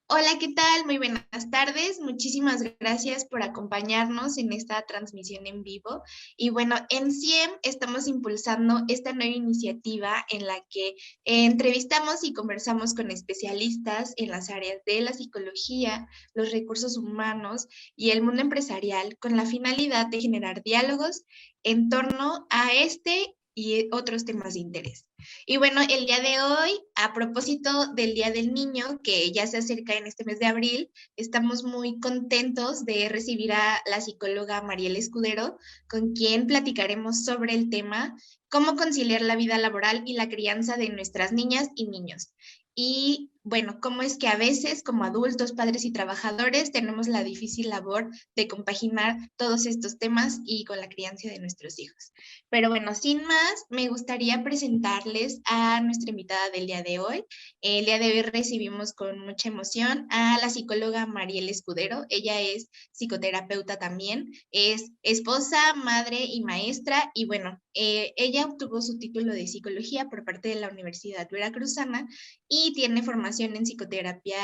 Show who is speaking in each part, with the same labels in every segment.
Speaker 1: Hola, ¿qué tal? Muy buenas tardes. Muchísimas gracias por acompañarnos en esta transmisión en vivo. Y bueno, en CIEM estamos impulsando esta nueva iniciativa en la que entrevistamos y conversamos con especialistas en las áreas de la psicología, los recursos humanos y el mundo empresarial con la finalidad de generar diálogos en torno a este y otros temas de interés. Y bueno, el día de hoy, a propósito del Día del Niño, que ya se acerca en este mes de abril, estamos muy contentos de recibir a la psicóloga Mariela Escudero, con quien platicaremos sobre el tema cómo conciliar la vida laboral y la crianza de nuestras niñas y niños. Y bueno, cómo es que a veces como adultos, padres y trabajadores tenemos la difícil labor de compaginar todos estos temas y con la crianza de nuestros hijos. Pero bueno, sin más, me gustaría presentarles a nuestra invitada del día de hoy. El día de hoy recibimos con mucha emoción a la psicóloga Mariela Escudero. Ella es psicoterapeuta también, es esposa, madre y maestra. Y bueno, ella obtuvo su título de psicología por parte de la Universidad Veracruzana y tiene formación en psicoterapia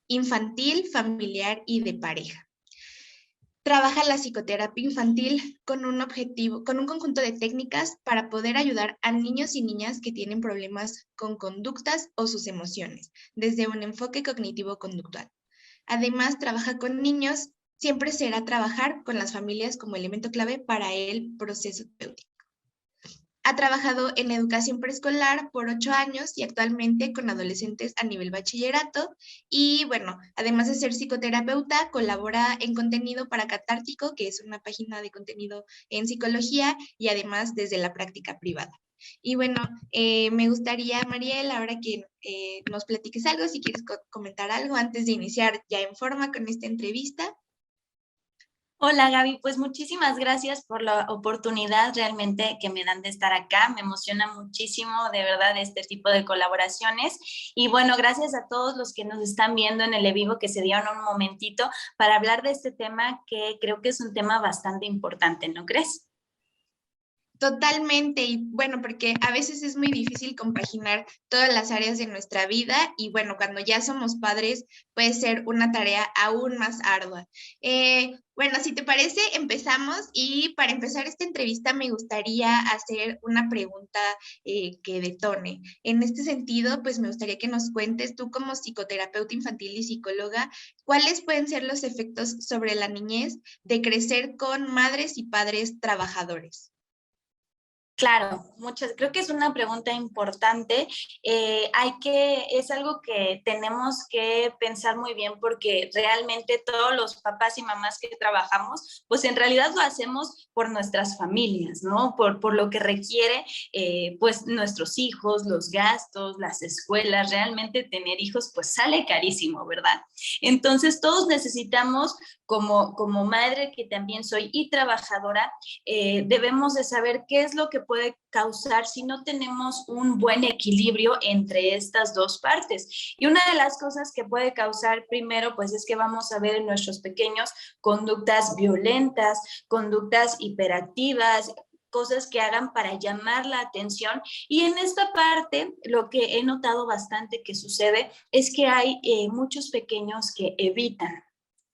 Speaker 1: infantil, familiar y de pareja. Trabaja la psicoterapia infantil con un objetivo, con un conjunto de técnicas para poder ayudar a niños y niñas que tienen problemas con conductas o sus emociones, desde un enfoque cognitivo-conductual. Además, trabaja con niños, siempre será trabajar con las familias como elemento clave para el proceso terapéutico. Ha trabajado en educación preescolar por 8 años y actualmente con adolescentes a nivel bachillerato. Y bueno, además de ser psicoterapeuta, colabora en contenido para Catártico, que es una página de contenido en psicología, y además desde la práctica privada. Y bueno, me gustaría, Mariel, ahora que nos platiques algo, si quieres comentar algo antes de iniciar ya en forma con esta entrevista.
Speaker 2: Hola Gaby, pues muchísimas gracias por la oportunidad realmente que me dan de estar acá. Me emociona muchísimo de verdad este tipo de colaboraciones. Y bueno, gracias a todos los que nos están viendo en el en vivo que se dieron un momentito para hablar de este tema que creo que es un tema bastante importante, ¿no crees?
Speaker 1: Totalmente, y bueno, porque a veces es muy difícil compaginar todas las áreas de nuestra vida y bueno, cuando ya somos padres puede ser una tarea aún más ardua. Bueno, si te parece, empezamos y para empezar esta entrevista me gustaría hacer una pregunta que detone. En este sentido, pues me gustaría que nos cuentes tú como psicoterapeuta infantil y psicóloga, ¿cuáles pueden ser los efectos sobre la niñez de crecer con madres y padres trabajadores?
Speaker 2: Claro, creo que es una pregunta importante. Es algo que tenemos que pensar muy bien porque realmente todos los papás y mamás que trabajamos, pues en realidad lo hacemos por nuestras familias, ¿no? Por lo que requiere, pues nuestros hijos, los gastos, las escuelas, realmente tener hijos, pues sale carísimo, ¿verdad? Entonces todos necesitamos, como madre que también soy y trabajadora, debemos de saber qué es lo que puede causar si no tenemos un buen equilibrio entre estas dos partes. Y una de las cosas que puede causar primero, pues es que vamos a ver en nuestros pequeños conductas violentas, conductas hiperactivas, cosas que hagan para llamar la atención. Y en esta parte, lo que he notado bastante que sucede es que hay muchos pequeños que evitan,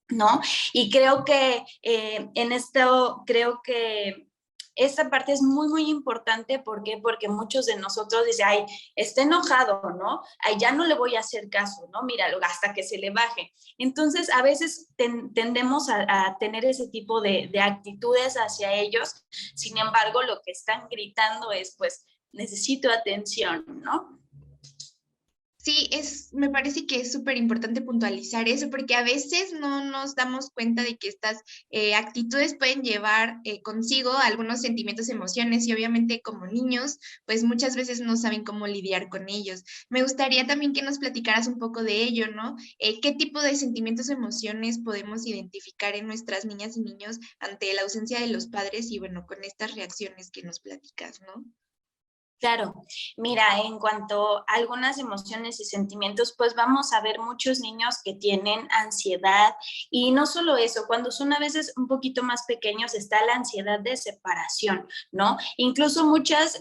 Speaker 2: ¿no? Y creo que en esto, creo que esta parte es muy, muy importante. ¿Por qué? Porque muchos de nosotros dicen, ay, está enojado, ¿no? Ay, ya no le voy a hacer caso, ¿no? Míralo, hasta que se le baje. Entonces, a veces tendemos a tener ese tipo de actitudes hacia ellos. Sin embargo, lo que están gritando es, pues, necesito atención, ¿no?
Speaker 1: Sí, me parece que es súper importante puntualizar eso, porque a veces no nos damos cuenta de que estas actitudes pueden llevar consigo algunos sentimientos, emociones, y obviamente como niños, pues muchas veces no saben cómo lidiar con ellos. Me gustaría también que nos platicaras un poco de ello, ¿no? ¿Qué tipo de sentimientos o emociones podemos identificar en nuestras niñas y niños ante la ausencia de los padres y bueno, con estas reacciones que nos platicas, ¿no?
Speaker 2: Claro, mira, en cuanto a algunas emociones y sentimientos, pues vamos a ver muchos niños que tienen ansiedad y no solo eso, cuando son a veces un poquito más pequeños está la ansiedad de separación, ¿no? Incluso muchas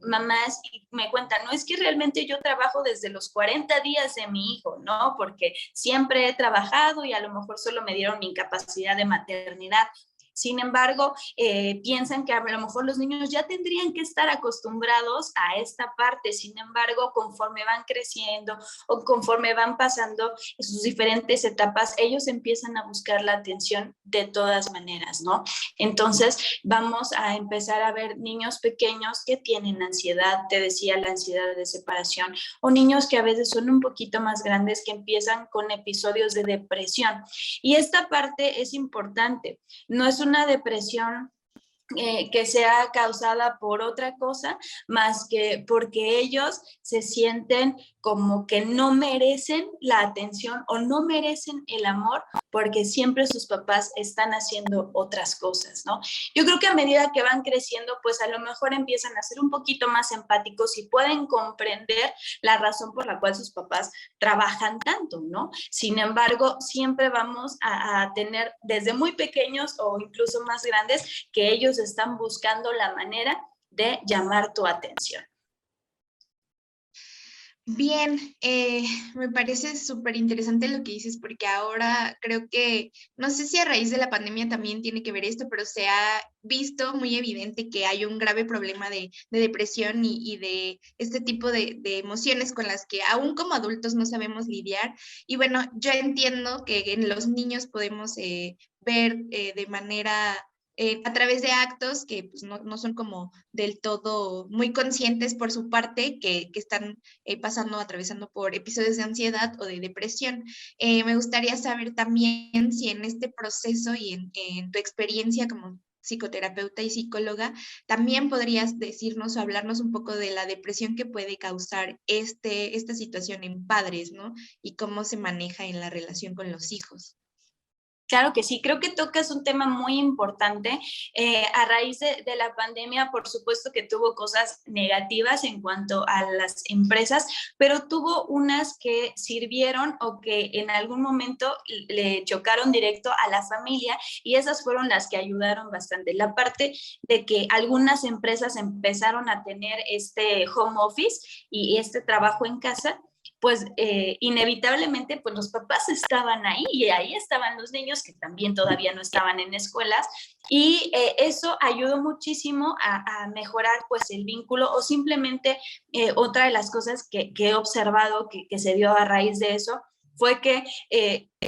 Speaker 2: mamás me cuentan, no es que realmente yo trabajo desde los 40 días de mi hijo, ¿no? Porque siempre he trabajado y a lo mejor solo me dieron incapacidad de maternidad. Sin embargo, piensan que a lo mejor los niños ya tendrían que estar acostumbrados a esta parte. Sin embargo, conforme van creciendo o conforme van pasando sus diferentes etapas, ellos empiezan a buscar la atención de todas maneras, ¿no? Entonces, vamos a empezar a ver niños pequeños que tienen ansiedad, te decía, la ansiedad de separación, o niños que a veces son un poquito más grandes que empiezan con episodios de depresión. Y esta parte es importante. No es una depresión que sea causada por otra cosa, más que porque ellos se sienten como que no merecen la atención o no merecen el amor porque siempre sus papás están haciendo otras cosas, ¿no? Yo creo que a medida que van creciendo, pues a lo mejor empiezan a ser un poquito más empáticos y pueden comprender la razón por la cual sus papás trabajan tanto, ¿no? Sin embargo, siempre vamos a tener desde muy pequeños o incluso más grandes que ellos están buscando la manera de llamar tu atención.
Speaker 1: Bien, me parece súper interesante lo que dices porque ahora creo que, no sé si a raíz de la pandemia también tiene que ver esto, pero se ha visto muy evidente que hay un grave problema de depresión y de este tipo de emociones con las que aún como adultos no sabemos lidiar. Y bueno, yo entiendo que en los niños podemos ver de manera a través de actos que pues, no son como del todo muy conscientes por su parte, que están pasando, atravesando por episodios de ansiedad o de depresión. Me gustaría saber también si en este proceso y en tu experiencia como psicoterapeuta y psicóloga, también podrías decirnos o hablarnos un poco de la depresión que puede causar esta situación en padres, ¿no? Y cómo se maneja en la relación con los hijos.
Speaker 2: Claro que sí, creo que tocas un tema muy importante. A raíz de la pandemia, por supuesto que tuvo cosas negativas en cuanto a las empresas, pero tuvo unas que sirvieron o que en algún momento le chocaron directo a la familia y esas fueron las que ayudaron bastante. La parte de que algunas empresas empezaron a tener este home office y este trabajo en casa, pues inevitablemente pues los papás estaban ahí y ahí estaban los niños que también todavía no estaban en escuelas y eso ayudó muchísimo a mejorar pues el vínculo o simplemente otra de las cosas que he observado que se dio a raíz de eso fue que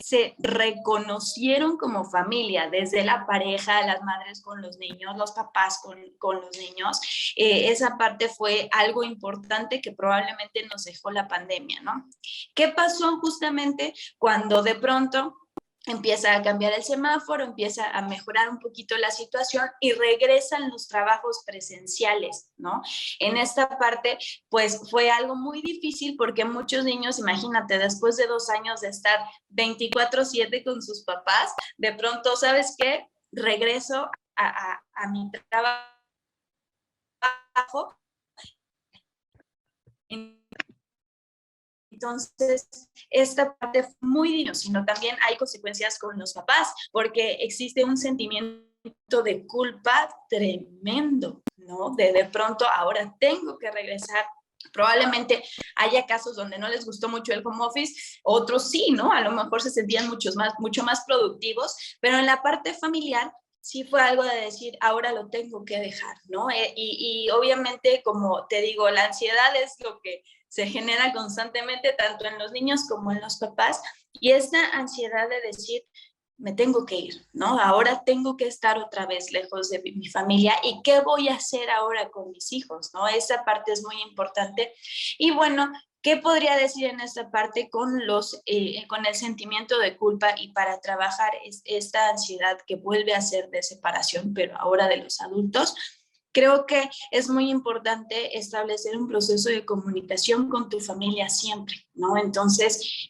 Speaker 2: se reconocieron como familia, desde la pareja, las madres con los niños, los papás con los niños. Esa parte fue algo importante que probablemente nos dejó la pandemia, ¿no? ¿Qué pasó justamente cuando de pronto empieza a cambiar el semáforo, empieza a mejorar un poquito la situación y regresan los trabajos presenciales, ¿no? En esta parte, pues fue algo muy difícil porque muchos niños, imagínate, después de 2 años de estar 24/7 con sus papás, de pronto, ¿sabes qué? Regreso a mi trabajo. Entonces, esta parte fue muy difícil, sino también hay consecuencias con los papás, porque existe un sentimiento de culpa tremendo, ¿no? De pronto ahora tengo que regresar. Probablemente haya casos donde no les gustó mucho el home office, otros sí, ¿no? A lo mejor se sentían mucho más productivos, pero en la parte familiar sí fue algo de decir, ahora lo tengo que dejar, ¿no? Y obviamente, como te digo, la ansiedad es lo que se genera constantemente tanto en los niños como en los papás y esta ansiedad de decir, me tengo que ir, ¿no? Ahora tengo que estar otra vez lejos de mi familia y qué voy a hacer ahora con mis hijos, ¿no? Esa parte es muy importante. Y bueno, ¿qué podría decir en esta parte con el sentimiento de culpa y para trabajar esta ansiedad que vuelve a ser de separación, pero ahora de los adultos? Creo que es muy importante establecer un proceso de comunicación con tu familia siempre, ¿no? Entonces,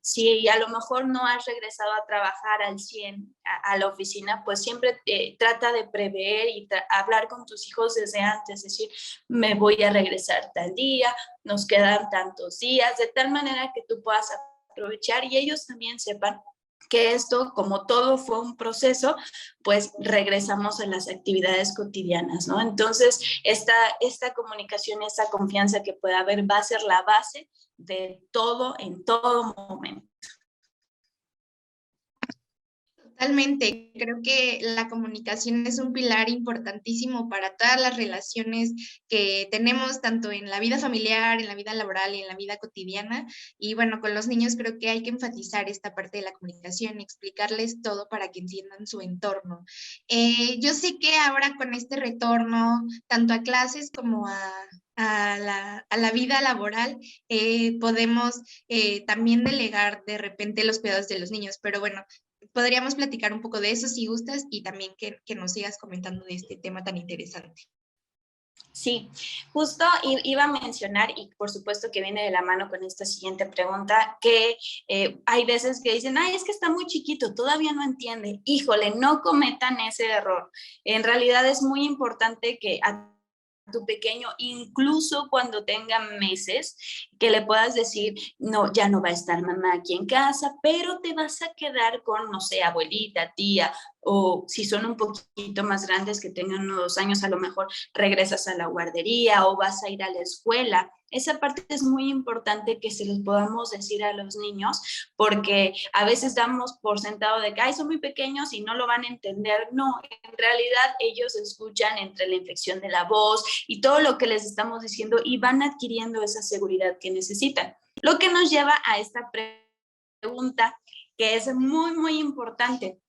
Speaker 2: si a lo mejor no has regresado a trabajar al 100 a la oficina, pues siempre trata de prever y hablar con tus hijos desde antes, es decir, me voy a regresar tal día, nos quedan tantos días, de tal manera que tú puedas aprovechar y ellos también sepan que esto, como todo fue un proceso, pues regresamos a las actividades cotidianas, ¿no? Entonces, esta comunicación, esta confianza que pueda haber va a ser la base de todo en todo momento.
Speaker 1: Totalmente, creo que la comunicación es un pilar importantísimo para todas las relaciones que tenemos, tanto en la vida familiar, en la vida laboral y en la vida cotidiana. Y bueno, con los niños creo que hay que enfatizar esta parte de la comunicación, explicarles todo para que entiendan su entorno. Yo sé que ahora con este retorno, tanto a clases como a la vida laboral, podemos también delegar de repente los cuidados de los niños, pero bueno, podríamos platicar un poco de eso si gustas y también que nos sigas comentando de este tema tan interesante.
Speaker 2: Sí, justo iba a mencionar, y por supuesto que viene de la mano con esta siguiente pregunta, que hay veces que dicen, ay, es que está muy chiquito, todavía no entiende. Híjole, no cometan ese error. En realidad es muy importante que a tu pequeño, incluso cuando tenga meses, que le puedas decir, no, ya no va a estar mamá aquí en casa, pero te vas a quedar con, no sé, abuelita, tía, o si son un poquito más grandes, que tengan unos 2 años, a lo mejor regresas a la guardería o vas a ir a la escuela. Esa parte es muy importante que se los podamos decir a los niños, porque a veces damos por sentado de que ay, son muy pequeños y no lo van a entender. No, en realidad ellos escuchan entre la inflexión de la voz y todo lo que les estamos diciendo y van adquiriendo esa seguridad que necesitan. Lo que nos lleva a esta pregunta que es muy, muy importante.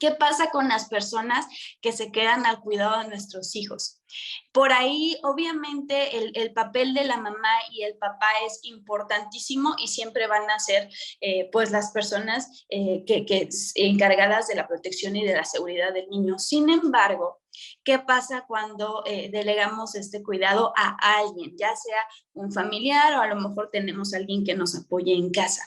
Speaker 2: ¿Qué pasa con las personas que se quedan al cuidado de nuestros hijos? Por ahí, obviamente, el papel de la mamá y el papá es importantísimo y siempre van a ser, pues, las personas que encargadas de la protección y de la seguridad del niño. Sin embargo, ¿qué pasa cuando delegamos este cuidado a alguien, ya sea un familiar o a lo mejor tenemos a alguien que nos apoye en casa?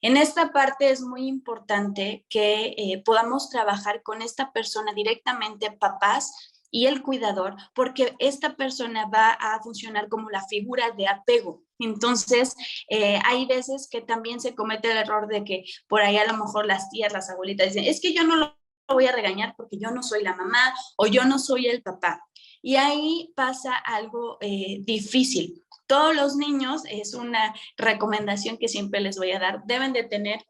Speaker 2: En esta parte es muy importante que podamos trabajar con esta persona directamente, papás y el cuidador, porque esta persona va a funcionar como la figura de apego. Entonces, hay veces que también se comete el error de que por ahí a lo mejor las tías, las abuelitas dicen, es que yo no lo voy a regañar porque yo no soy la mamá o yo no soy el papá. Y ahí pasa algo difícil. Todos los niños, es una recomendación que siempre les voy a dar, deben de tener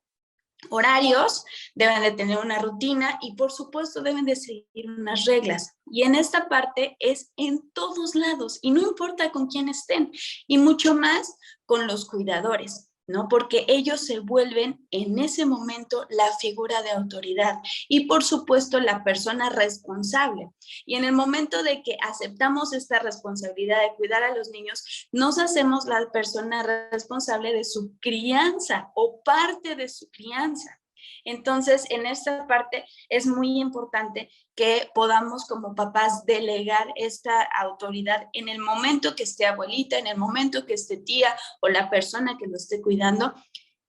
Speaker 2: horarios, deben de tener una rutina y por supuesto deben de seguir unas reglas. Y en esta parte es en todos lados y no importa con quién estén y mucho más con los cuidadores, ¿no? Porque ellos se vuelven en ese momento la figura de autoridad y por supuesto la persona responsable. Y en el momento de que aceptamos esta responsabilidad de cuidar a los niños, nos hacemos la persona responsable de su crianza o parte de su crianza. Entonces, en esta parte es muy importante que podamos como papás delegar esta autoridad en el momento que esté abuelita, en el momento que esté tía o la persona que lo esté cuidando.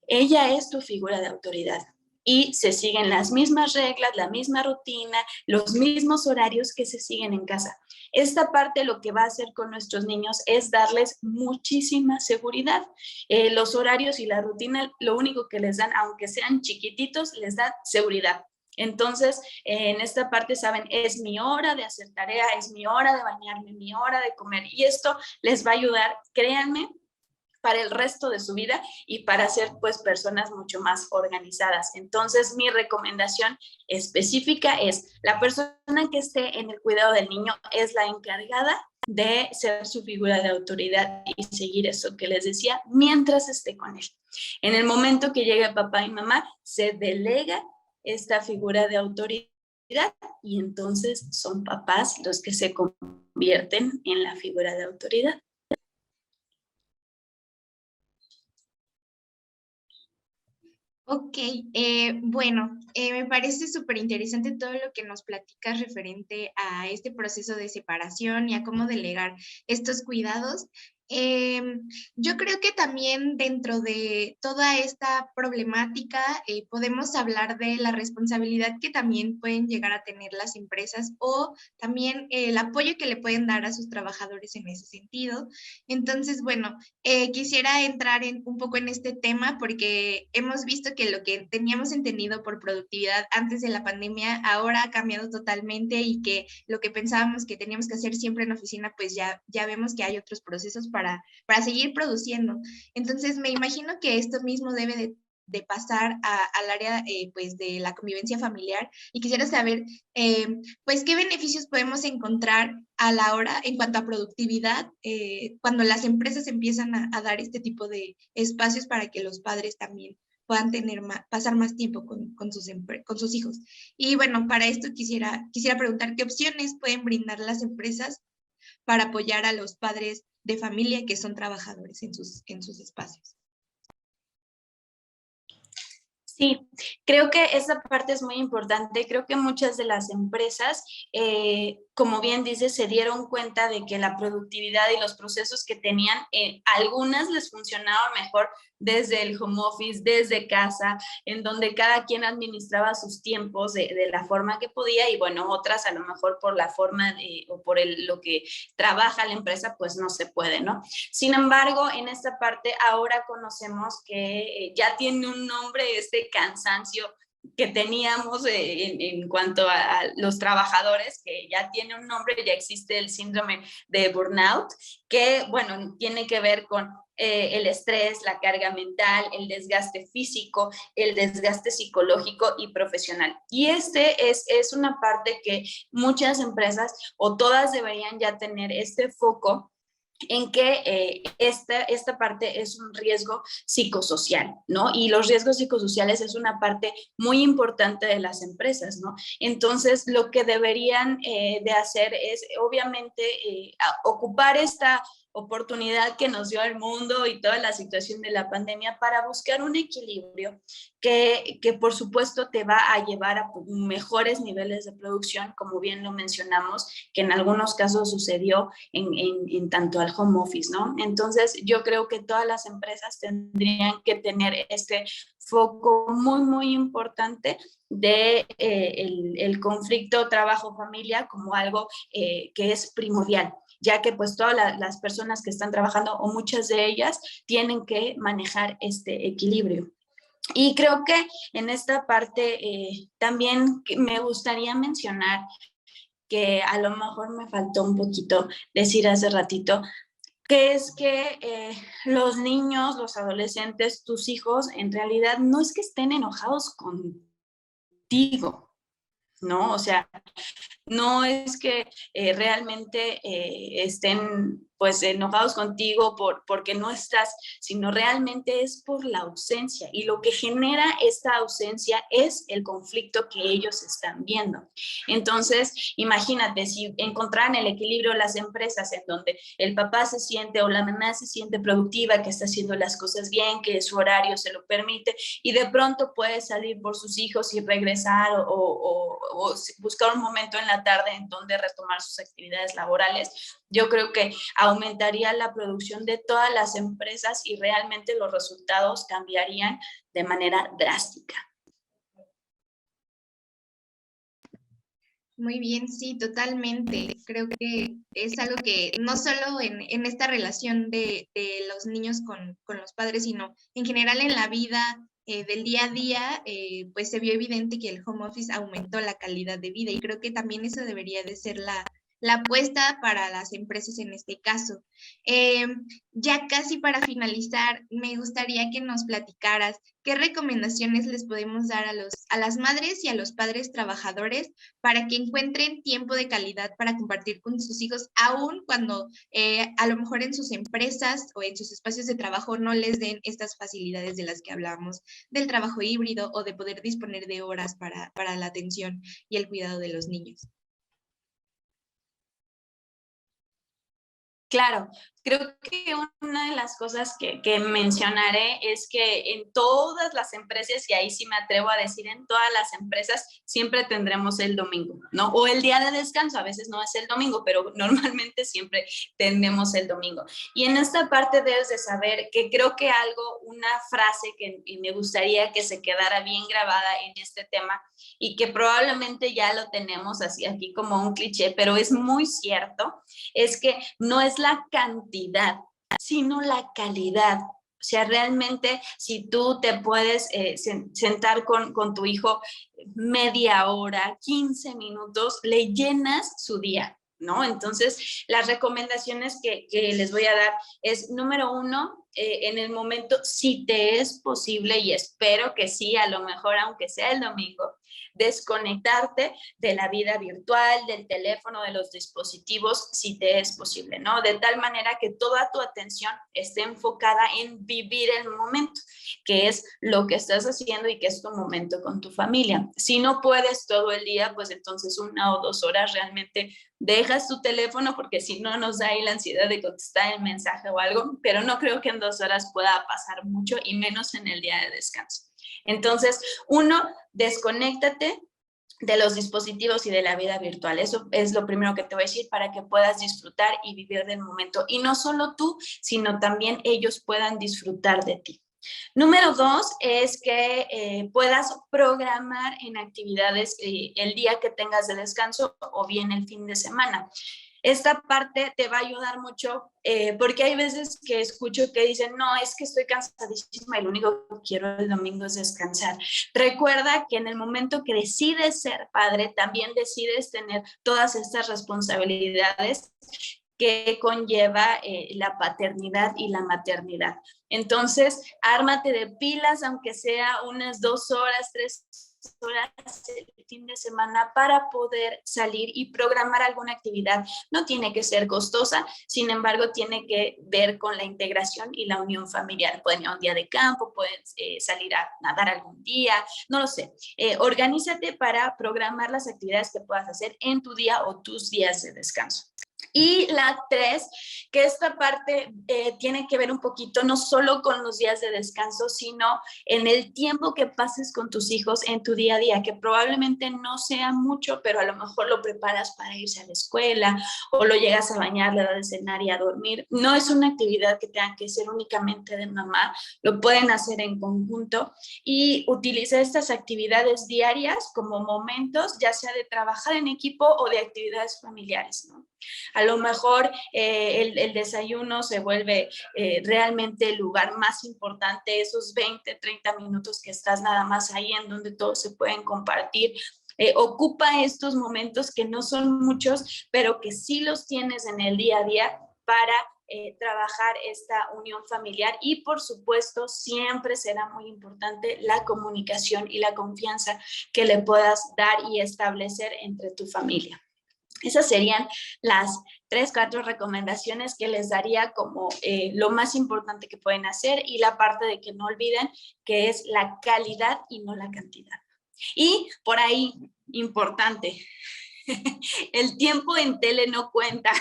Speaker 2: Ella es tu figura de autoridad y se siguen las mismas reglas, la misma rutina, los mismos horarios que se siguen en casa. Esta parte lo que va a hacer con nuestros niños es darles muchísima seguridad. Los horarios y la rutina, lo único que les dan, aunque sean chiquititos, les da seguridad. Entonces, en esta parte saben, es mi hora de hacer tarea, es mi hora de bañarme, mi hora de comer. Y esto les va a ayudar, créanme, para el resto de su vida y para ser pues personas mucho más organizadas. Entonces, mi recomendación específica es la persona que esté en el cuidado del niño es la encargada de ser su figura de autoridad y seguir eso que les decía mientras esté con él. En el momento que llegue papá y mamá, se delega esta figura de autoridad y entonces son papás los que se convierten en la figura de autoridad.
Speaker 1: Ok, bueno, me parece súper interesante todo lo que nos platicas referente a este proceso de separación y a cómo delegar estos cuidados. Yo creo que también dentro de toda esta problemática podemos hablar de la responsabilidad que también pueden llegar a tener las empresas o también el apoyo que le pueden dar a sus trabajadores en ese sentido. Entonces, bueno, quisiera entrar un poco en este tema porque hemos visto que lo que teníamos entendido por productividad antes de la pandemia ahora ha cambiado totalmente y que lo que pensábamos que teníamos que hacer siempre en oficina, pues ya vemos que hay otros procesos para seguir produciendo. Entonces, me imagino que esto mismo debe de pasar al área pues de la convivencia familiar y quisiera saber pues qué beneficios podemos encontrar a la hora en cuanto a productividad cuando las empresas empiezan a dar este tipo de espacios para que los padres también puedan tener pasar más tiempo con sus hijos. Y bueno, para esto quisiera preguntar qué opciones pueden brindar las empresas para apoyar a los padres de familia que son trabajadores en sus espacios.
Speaker 2: Sí, creo que esa parte es muy importante. Creo que muchas de las empresas, como bien dices, se dieron cuenta de que la productividad y los procesos que tenían, algunas les funcionaban mejor desde el home office, desde casa, en donde cada quien administraba sus tiempos de la forma que podía y bueno, otras a lo mejor por la forma o por lo que trabaja la empresa, pues no se puede, ¿no? Sin embargo, en esta parte ahora conocemos que ya tiene un nombre este cansancio que teníamos en cuanto a los trabajadores, que ya tiene un nombre, ya existe el síndrome de burnout, que, bueno, tiene que ver con el estrés, la carga mental, el desgaste físico, el desgaste psicológico y profesional. Y este es una parte que muchas empresas o todas deberían ya tener este foco en que esta parte es un riesgo psicosocial, ¿no? Y los riesgos psicosociales es una parte muy importante de las empresas, ¿no? Entonces, lo que deberían de hacer es, obviamente, ocupar esta oportunidad que nos dio el mundo y toda la situación de la pandemia para buscar un equilibrio que por supuesto te va a llevar a mejores niveles de producción, como bien lo mencionamos, que en algunos casos sucedió en tanto al home office, ¿no? Entonces, yo creo que todas las empresas tendrían que tener este foco muy, muy importante de el conflicto trabajo-familia como algo que es primordial, ya que pues todas las personas que están trabajando o muchas de ellas tienen que manejar este equilibrio. Y creo que en esta parte también me gustaría mencionar que a lo mejor me faltó un poquito decir hace ratito, que es que los niños, los adolescentes, tus hijos, en realidad no es que estén enojados contigo, ¿no? O sea, no es que realmente estén pues enojados contigo porque no estás, sino realmente es por la ausencia y lo que genera esta ausencia es el conflicto que ellos están viendo. Entonces, imagínate, si encontraran el equilibrio las empresas en donde el papá se siente o la mamá se siente productiva, que está haciendo las cosas bien, que su horario se lo permite y de pronto puede salir por sus hijos y regresar o buscar un momento en la tarde en donde retomar sus actividades laborales, yo creo que aumentaría la producción de todas las empresas y realmente los resultados cambiarían de manera drástica.
Speaker 1: Muy bien, sí, totalmente. Creo que es algo que no solo en esta relación de los niños con los padres, sino en general en la vida del día a día, pues se vio evidente que el home office aumentó la calidad de vida y creo que también eso debería de ser la apuesta para las empresas en este caso. Eh, ya casi para finalizar, me gustaría que nos platicaras qué recomendaciones les podemos dar a las madres y a los padres trabajadores para que encuentren tiempo de calidad para compartir con sus hijos, aun cuando a lo mejor en sus empresas o en sus espacios de trabajo no les den estas facilidades de las que hablábamos, del trabajo híbrido o de poder disponer de horas para la atención y el cuidado de los niños.
Speaker 2: Claro, Creo que una de las cosas que mencionaré es que en todas las empresas, y ahí sí me atrevo a decir en todas las empresas, siempre tendremos el domingo, ¿no? O el día de descanso, a veces no es el domingo, pero normalmente siempre tenemos el domingo. Y en esta parte debes de saber que creo que una frase que me gustaría que se quedara bien grabada en este tema y que probablemente ya lo tenemos así aquí como un cliché, pero es muy cierto, es que no es la cantidad, sino la calidad. O sea, realmente si tú te puedes sentar con tu hijo media hora, 15 minutos, le llenas su día, ¿no? Entonces, las recomendaciones que les voy a dar es, número uno, en el momento, si te es posible, y espero que sí, a lo mejor, aunque sea el domingo, desconectarte de la vida virtual, del teléfono, de los dispositivos, si te es posible, ¿no? De tal manera que toda tu atención esté enfocada en vivir el momento, que es lo que estás haciendo y que es tu momento con tu familia. Si no puedes todo el día, pues entonces 1 o 2 horas realmente dejas tu teléfono, porque si no nos da ahí la ansiedad de contestar el mensaje o algo, pero no creo que en 2 horas pueda pasar mucho y menos en el día de descanso. Entonces, uno, desconéctate de los dispositivos y de la vida virtual. Eso es lo primero que te voy a decir para que puedas disfrutar y vivir del momento. Y no solo tú, sino también ellos puedan disfrutar de ti. Número 2 es que puedas programar en actividades el día que tengas de descanso o bien el fin de semana. Esta parte te va a ayudar mucho porque hay veces que escucho que dicen, no, es que estoy cansadísima y lo único que quiero el domingo es descansar. Recuerda que en el momento que decides ser padre, también decides tener todas estas responsabilidades que conlleva la paternidad y la maternidad. Entonces, ármate de pilas, aunque sea unas 2 horas, 3 horas el fin de semana para poder salir y programar alguna actividad. No tiene que ser costosa, sin embargo, tiene que ver con la integración y la unión familiar. Pueden ir a un día de campo, pueden salir a nadar algún día, no lo sé. Organízate para programar las actividades que puedas hacer en tu día o tus días de descanso. Y la 3, que esta parte tiene que ver un poquito no solo con los días de descanso, sino en el tiempo que pases con tus hijos en tu día a día, que probablemente no sea mucho, pero a lo mejor lo preparas para irse a la escuela o lo llegas a bañar, le das de cenar y a dormir. No es una actividad que tenga que ser únicamente de mamá, lo pueden hacer en conjunto y utiliza estas actividades diarias como momentos, ya sea de trabajar en equipo o de actividades familiares, ¿no? A lo mejor el desayuno se vuelve realmente el lugar más importante, esos 20, 30 minutos que estás nada más ahí en donde todos se pueden compartir. Ocupa estos momentos que no son muchos, pero que sí los tienes en el día a día para trabajar esta unión familiar y por supuesto siempre será muy importante la comunicación y la confianza que le puedas dar y establecer entre tu familia. Esas serían las 3, 4 recomendaciones que les daría como lo más importante que pueden hacer y la parte de que no olviden que es la calidad y no la cantidad. Y por ahí, importante, el tiempo en tele no cuenta.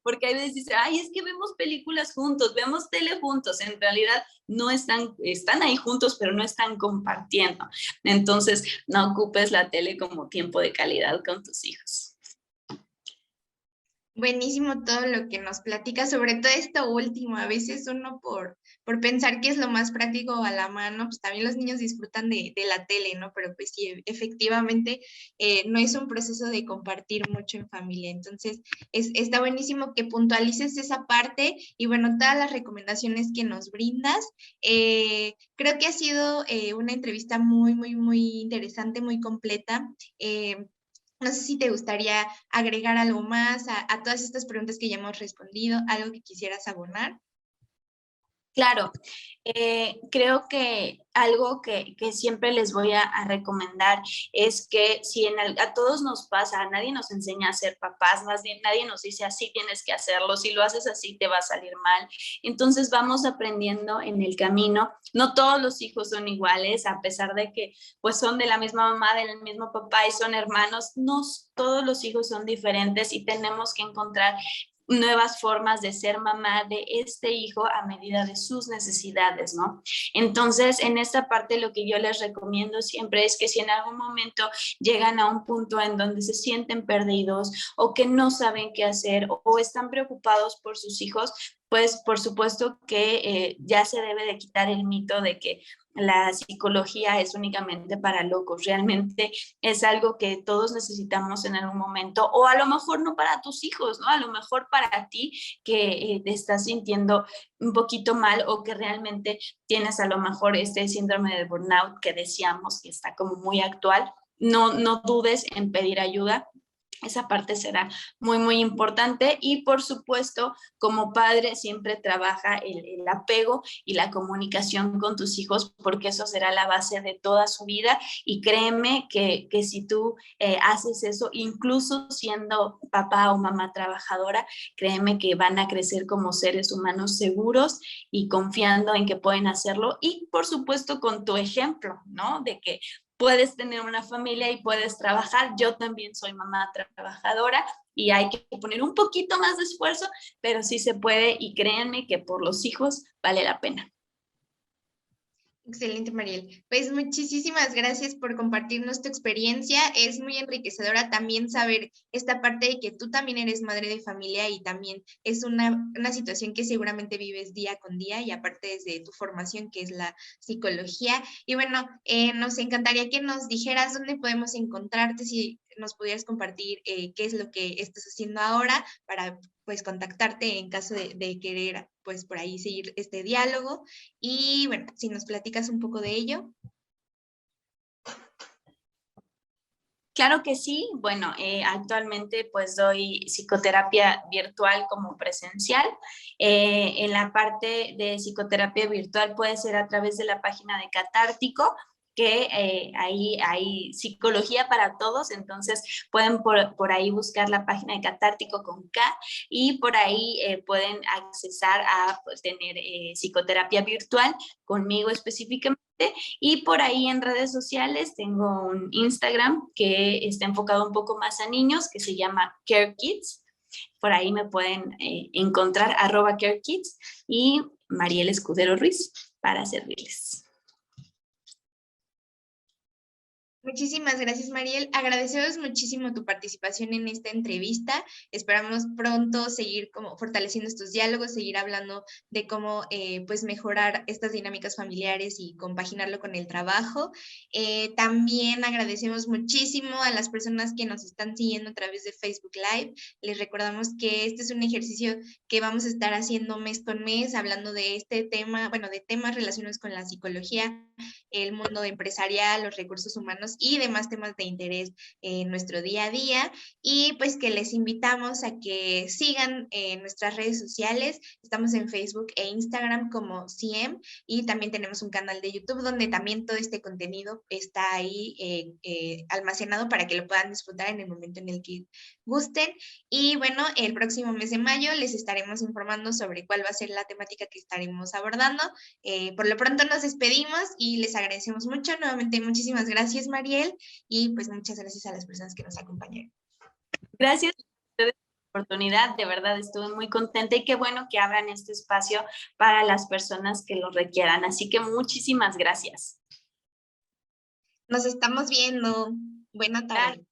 Speaker 2: Porque hay veces dicen, ay, es que vemos películas juntos, vemos tele juntos. En realidad no están ahí juntos, pero no están compartiendo. Entonces, no ocupes la tele como tiempo de calidad con tus hijos.
Speaker 1: Buenísimo todo lo que nos platica, sobre todo esto último. A veces uno por pensar que es lo más práctico a la mano, pues también los niños disfrutan de la tele, ¿no? Pero pues sí, efectivamente no es un proceso de compartir mucho en familia. Entonces, está buenísimo que puntualices esa parte y bueno, todas las recomendaciones que nos brindas. Creo que ha sido una entrevista muy, muy, muy interesante, muy completa. No sé si te gustaría agregar algo más a todas estas preguntas que ya hemos respondido, algo que quisieras abonar.
Speaker 2: Claro, creo que algo que siempre les voy a recomendar es que si a todos nos pasa, a nadie nos enseña a ser papás, más bien nadie nos dice así tienes que hacerlo, si lo haces así te va a salir mal. Entonces vamos aprendiendo en el camino. No todos los hijos son iguales, a pesar de que pues son de la misma mamá, del mismo papá y son hermanos, no todos los hijos son diferentes y tenemos que encontrar nuevas formas de ser mamá de este hijo a medida de sus necesidades, ¿no? Entonces, en esta parte lo que yo les recomiendo siempre es que si en algún momento llegan a un punto en donde se sienten perdidos o que no saben qué hacer o están preocupados por sus hijos, pues por supuesto que ya se debe de quitar el mito de que la psicología es únicamente para locos. Realmente es algo que todos necesitamos en algún momento, o a lo mejor no para tus hijos, ¿no? A lo mejor para ti que te estás sintiendo un poquito mal o que realmente tienes a lo mejor este síndrome de burnout que decíamos que está como muy actual. No dudes en pedir ayuda. Esa parte será muy, muy importante y por supuesto, como padre siempre trabaja el apego y la comunicación con tus hijos porque eso será la base de toda su vida y créeme que si tú haces eso, incluso siendo papá o mamá trabajadora, créeme que van a crecer como seres humanos seguros y confiando en que pueden hacerlo y por supuesto con tu ejemplo, ¿no? De que puedes tener una familia y puedes trabajar. Yo también soy mamá trabajadora y hay que poner un poquito más de esfuerzo, pero sí se puede y créanme que por los hijos vale la pena.
Speaker 1: Excelente, Mariel. Pues muchísimas gracias por compartirnos tu experiencia. Es muy enriquecedora también saber esta parte de que tú también eres madre de familia y también es una situación que seguramente vives día con día y aparte desde tu formación que es la psicología. Y bueno, nos encantaría que nos dijeras dónde podemos encontrarte, si nos pudieras compartir qué es lo que estás haciendo ahora para pues contactarte en caso de querer pues por ahí seguir este diálogo. Y bueno, si nos platicas un poco de ello.
Speaker 2: Claro que sí. Bueno, actualmente pues doy psicoterapia virtual como presencial. En la parte de psicoterapia virtual puede ser a través de la página de Catártico, que ahí hay psicología para todos, entonces pueden por ahí buscar la página de Catártico con K y por ahí pueden accesar a pues, tener psicoterapia virtual conmigo específicamente. Y por ahí en redes sociales tengo un Instagram que está enfocado un poco más a niños, que se llama Care Kids. Por ahí me pueden encontrar @CareKids y Mariel Escudero Ruiz para servirles.
Speaker 1: Muchísimas gracias, Mariel. Agradecemos muchísimo tu participación en esta entrevista. Esperamos pronto seguir como fortaleciendo estos diálogos, seguir hablando de cómo pues mejorar estas dinámicas familiares y compaginarlo con el trabajo. También agradecemos muchísimo a las personas que nos están siguiendo a través de Facebook Live. Les recordamos que este es un ejercicio que vamos a estar haciendo mes con mes, hablando de este tema, bueno, de temas relacionados con la psicología, el mundo empresarial, los recursos humanos y demás temas de interés en nuestro día a día. Y pues que les invitamos a que sigan en nuestras redes sociales. Estamos en Facebook e Instagram como CIEM y también tenemos un canal de YouTube donde también todo este contenido está ahí almacenado para que lo puedan disfrutar en el momento en el que gusten. Y bueno, el próximo mes de mayo les estaremos informando sobre cuál va a ser la temática que estaremos abordando. Por lo pronto nos despedimos y les agradecemos mucho. Nuevamente, muchísimas gracias, Mariel, y pues muchas gracias a las personas que nos acompañaron.
Speaker 2: Gracias por la oportunidad, de verdad estuve muy contenta y qué bueno que abran este espacio para las personas que lo requieran. Así que muchísimas gracias.
Speaker 1: Nos estamos viendo. Buena tarde.